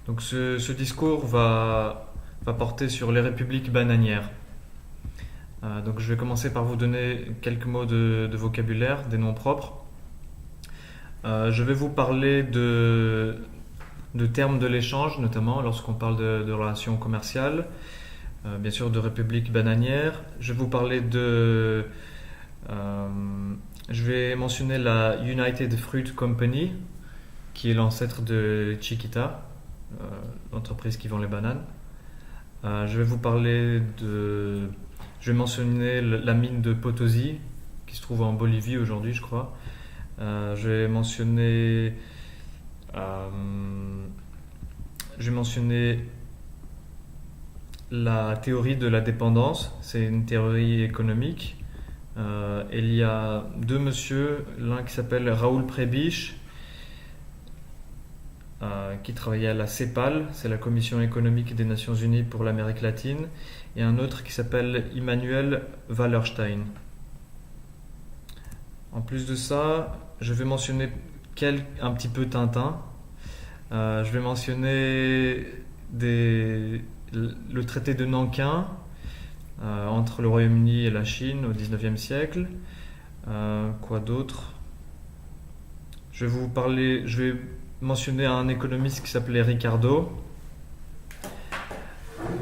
Donc ce discours va porter sur les républiques bananières. Donc je vais commencer par vous donner quelques mots de vocabulaire, des noms propres. Je vais vous parler de termes de l'échange, notamment lorsqu'on parle de relations commerciales, bien sûr de républiques bananières. Je vais vous parler je vais mentionner la United Fruit Company, qui est l'ancêtre de Chiquita, l'entreprise qui vend les bananes. Je vais vous parler de. Je vais mentionner la mine de Potosi, qui se trouve en Bolivie aujourd'hui, je crois. Je vais mentionner. euh, je vais mentionner la théorie de la dépendance. C'est une théorie économique. Il y a deux monsieur, l'un qui s'appelle Raoul Prebisch, qui travaillait à la CEPAL, c'est la Commission économique des Nations Unies pour l'Amérique latine, et un autre qui s'appelle Immanuel Wallerstein. En plus de ça, je vais mentionner un petit peu Tintin. Je vais mentionner le traité de Nankin entre le Royaume-Uni et la Chine au XIXe siècle. Quoi d'autre? Je vais mentionner un économiste qui s'appelait Ricardo.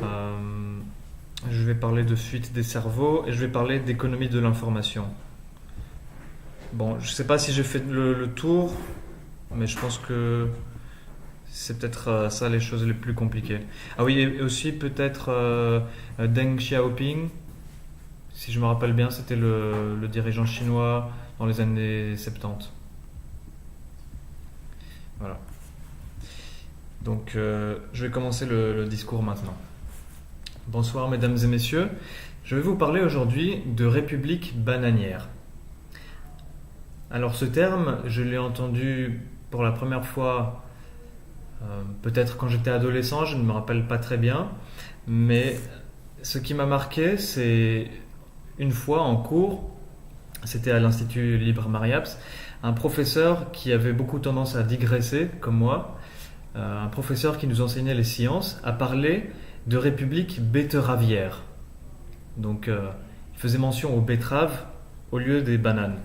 Euh, je vais parler de fuite des cerveaux et je vais parler d'économie de l'information. Bon, je sais pas si j'ai fait le tour, mais je pense que c'est peut-être ça les choses les plus compliquées. Ah oui, et aussi peut-être Deng Xiaoping, si je me rappelle bien, c'était le dirigeant chinois dans les années 70. Voilà. Donc je vais commencer le discours maintenant. Bonsoir mesdames et messieurs, je vais vous parler aujourd'hui de république bananière. Alors ce terme, je l'ai entendu pour la première fois peut-être quand j'étais adolescent, je ne me rappelle pas très bien, mais ce qui m'a marqué, c'est une fois en cours, c'était à l'Institut Libre Mariapse, un professeur qui avait beaucoup tendance à digresser, comme moi, un professeur qui nous enseignait les sciences, a parlé de république betteravière. Donc il faisait mention aux betteraves au lieu des bananes.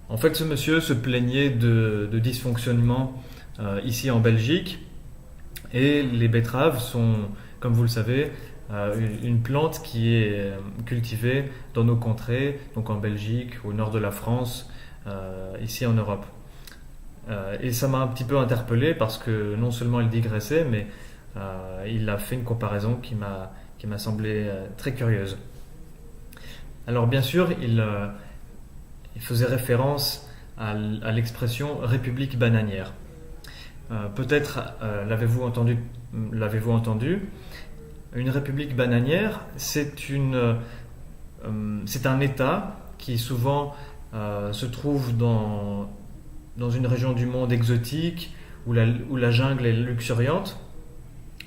En fait, ce monsieur se plaignait de dysfonctionnement ici en Belgique. Et les betteraves sont, comme vous le savez, une plante qui est cultivée dans nos contrées, donc en Belgique, au nord de la France, ici en Europe. Et ça m'a un petit peu interpellé parce que non seulement il digressait, mais il a fait une comparaison qui m'a semblé très curieuse. Alors bien sûr, il faisait référence à l'expression république bananière. Peut-être l'avez-vous entendu. Une république bananière, c'est un État qui souvent se trouve dans une région du monde exotique où la jungle est luxuriante,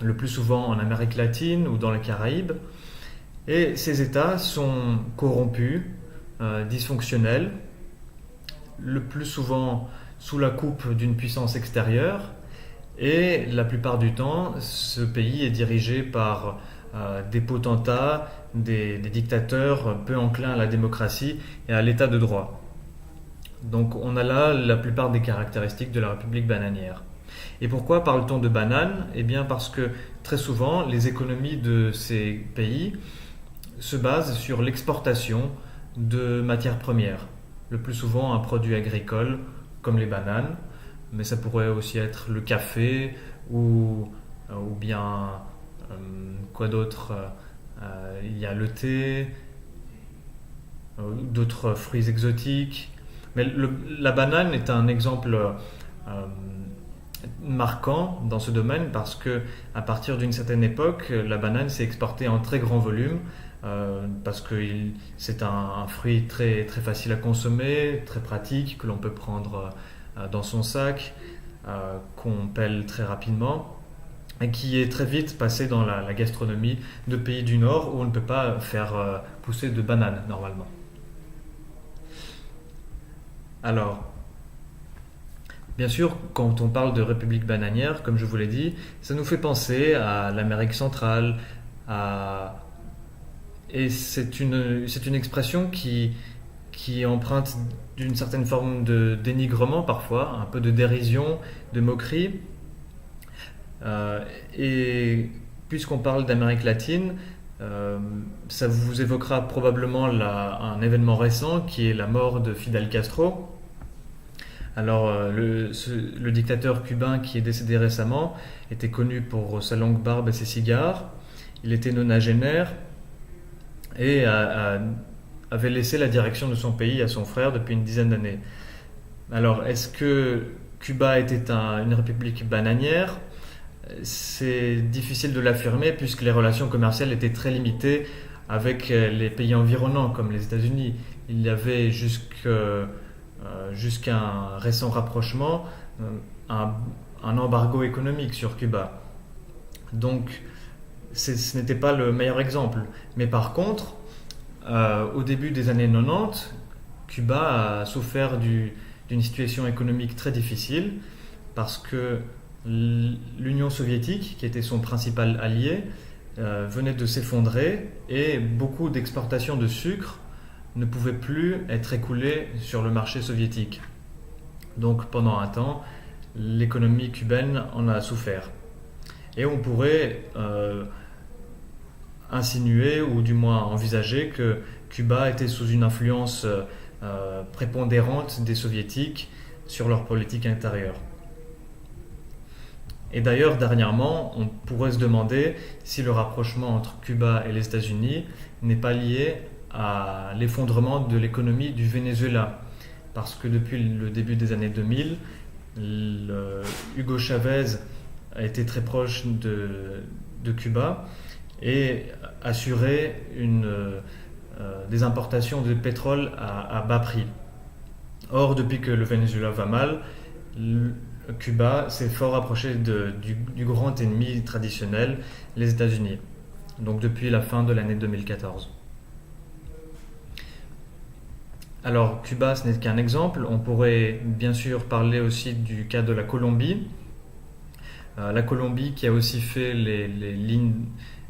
le plus souvent en Amérique latine ou dans les Caraïbes. Et ces États sont corrompus, dysfonctionnels, le plus souvent sous la coupe d'une puissance extérieure, et la plupart du temps, ce pays est dirigé par des potentats, des dictateurs peu enclins à la démocratie et à l'état de droit. Donc on a là la plupart des caractéristiques de la République bananière. Et pourquoi parle-t-on de bananes? Eh bien parce que très souvent, les économies de ces pays se basent sur l'exportation de matières premières. Le plus souvent un produit agricole comme les bananes, mais ça pourrait aussi être le café ou bien quoi d'autre. Il y a le thé, d'autres fruits exotiques. Mais la banane est un exemple marquant dans ce domaine parce que à partir d'une certaine époque, la banane s'est exportée en très grand volume parce que c'est un fruit très, très facile à consommer, très pratique, que l'on peut prendre dans son sac, qu'on pèle très rapidement et qui est très vite passé dans la gastronomie de pays du Nord où on ne peut pas faire pousser de bananes normalement. Alors, Bien sûr, quand on parle de république bananière, comme je vous l'ai dit, ça nous fait penser à l'Amérique centrale, à... et c'est une expression qui emprunte d'une certaine forme de dénigrement parfois, un peu de dérision, de moquerie. Et puisqu'on parle d'Amérique latine, euh, ça vous évoquera probablement un événement récent qui est la mort de Fidel Castro. Alors, le dictateur cubain qui est décédé récemment était connu pour sa longue barbe et ses cigares. Il était nonagénaire et avait laissé la direction de son pays à son frère depuis une dizaine d'années. Alors, est-ce que Cuba était une république bananière? C'est difficile de l'affirmer puisque les relations commerciales étaient très limitées avec les pays environnants comme les États-Unis. Il y avait jusqu'à un récent rapprochement un, un embargo économique sur Cuba. Donc ce n'était pas le meilleur exemple. Mais par contre, au début des années 90, Cuba a souffert d'une situation économique très difficile parce que l'Union soviétique, qui était son principal allié, venait de s'effondrer et beaucoup d'exportations de sucre ne pouvaient plus être écoulées sur le marché soviétique. Donc pendant un temps, l'économie cubaine en a souffert. Et on pourrait insinuer ou du moins envisager que Cuba était sous une influence prépondérante des soviétiques sur leur politique intérieure. Et d'ailleurs, dernièrement, on pourrait se demander si le rapprochement entre Cuba et les États-Unis n'est pas lié à l'effondrement de l'économie du Venezuela. Parce que depuis le début des années 2000, Hugo Chavez a été très proche de Cuba et assurait des importations de pétrole à bas prix. Or, depuis que le Venezuela va mal, Cuba s'est fort approché du grand ennemi traditionnel, les États-Unis. Donc depuis la fin de l'année 2014. Alors Cuba, ce n'est qu'un exemple. On pourrait bien sûr parler aussi du cas de la Colombie. La Colombie qui a aussi fait les lignes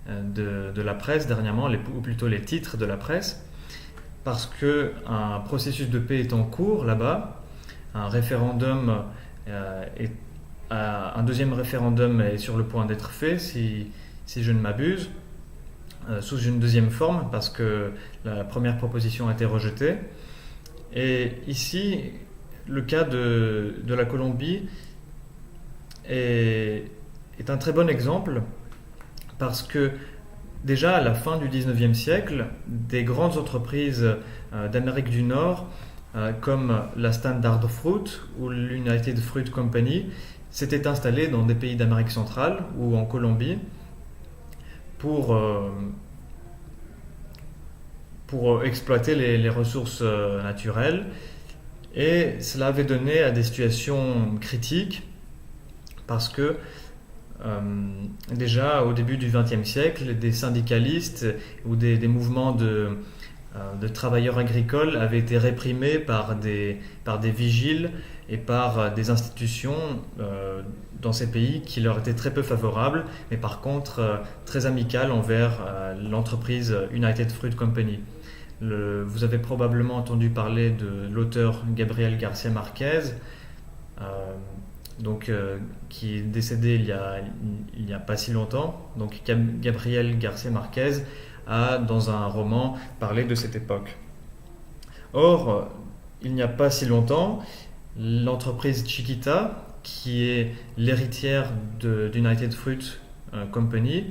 de la presse dernièrement, ou plutôt les titres de la presse, parce qu'un processus de paix est en cours là-bas. Un référendum un deuxième référendum est sur le point d'être fait, si je ne m'abuse, sous une deuxième forme, parce que la première proposition a été rejetée. Et ici, le cas de la Colombie est un très bon exemple, parce que déjà à la fin du 19e siècle, des grandes entreprises d'Amérique du Nord comme la Standard Fruit ou l'United Fruit Company s'étaient installés dans des pays d'Amérique centrale ou en Colombie pour exploiter les ressources naturelles, et cela avait donné à des situations critiques parce que déjà au début du XXe siècle, des syndicalistes ou des mouvements de travailleurs agricoles avaient été réprimés par des vigiles et par des institutions dans ces pays qui leur étaient très peu favorables, mais par contre très amicales envers l'entreprise United Fruit Company. Vous avez probablement entendu parler de l'auteur Gabriel García Márquez, qui est décédé il y a pas si longtemps. Donc Gabriel García Márquez a, dans un roman, parlé de cette époque. Or, il n'y a pas si longtemps, l'entreprise Chiquita, qui est l'héritière d'United Fruit Company,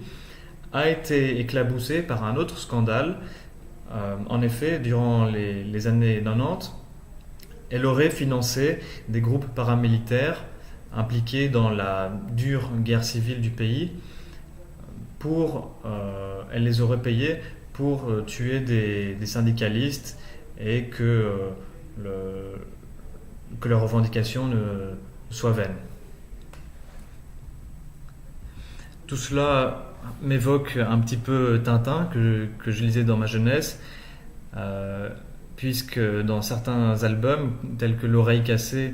a été éclaboussée par un autre scandale. En effet, durant les années 90, elle aurait financé des groupes paramilitaires impliqués dans la dure guerre civile du pays. Elle les aurait payés pour tuer des syndicalistes et que leurs revendications ne soient vaines. Tout cela m'évoque un petit peu Tintin que je lisais dans ma jeunesse, puisque dans certains albums tels que L'Oreille cassée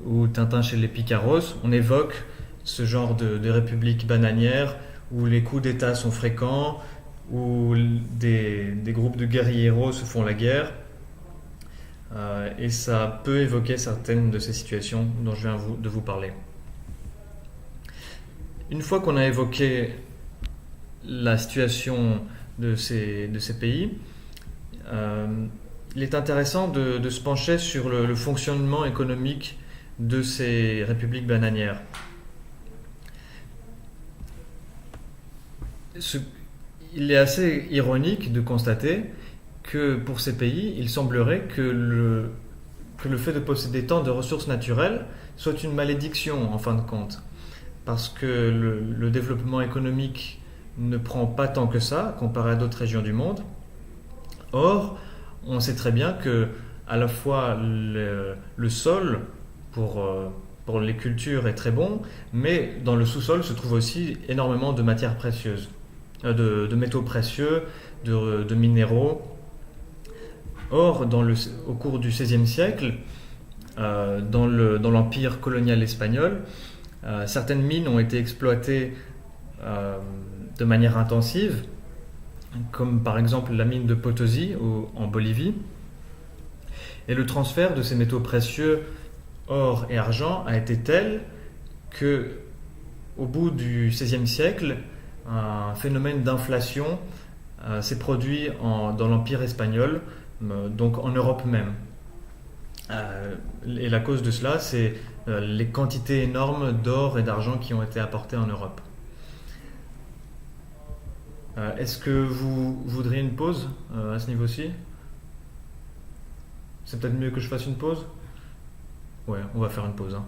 ou Tintin chez les Picaros, on évoque ce genre de république bananière où les coups d'État sont fréquents, où des groupes de guérilleros se font la guerre. Et ça peut évoquer certaines de ces situations dont je viens de vous parler. Une fois qu'on a évoqué la situation de ces pays, il est intéressant de se pencher sur le fonctionnement économique de ces républiques bananières. Il est assez ironique de constater que pour ces pays, il semblerait que le fait de posséder tant de ressources naturelles soit une malédiction en fin de compte, parce que le développement économique ne prend pas tant que ça comparé à d'autres régions du monde. Or, on sait très bien que à la fois le sol pour les cultures est très bon, mais dans le sous-sol se trouve aussi énormément de matières précieuses, de métaux précieux, de minéraux. Or, au cours du XVIe siècle, dans l'empire colonial espagnol, certaines mines ont été exploitées de manière intensive, comme par exemple la mine de Potosí en Bolivie. Et le transfert de ces métaux précieux, or et argent, a été tel que, au bout du XVIe siècle, un phénomène d'inflation s'est produit dans l'empire espagnol, donc en Europe même. Et la cause de cela, c'est les quantités énormes d'or et d'argent qui ont été apportées en Europe. Est-ce que vous voudriez une pause à ce niveau-ci? C'est peut-être mieux que je fasse une pause? Ouais, on va faire une pause, hein.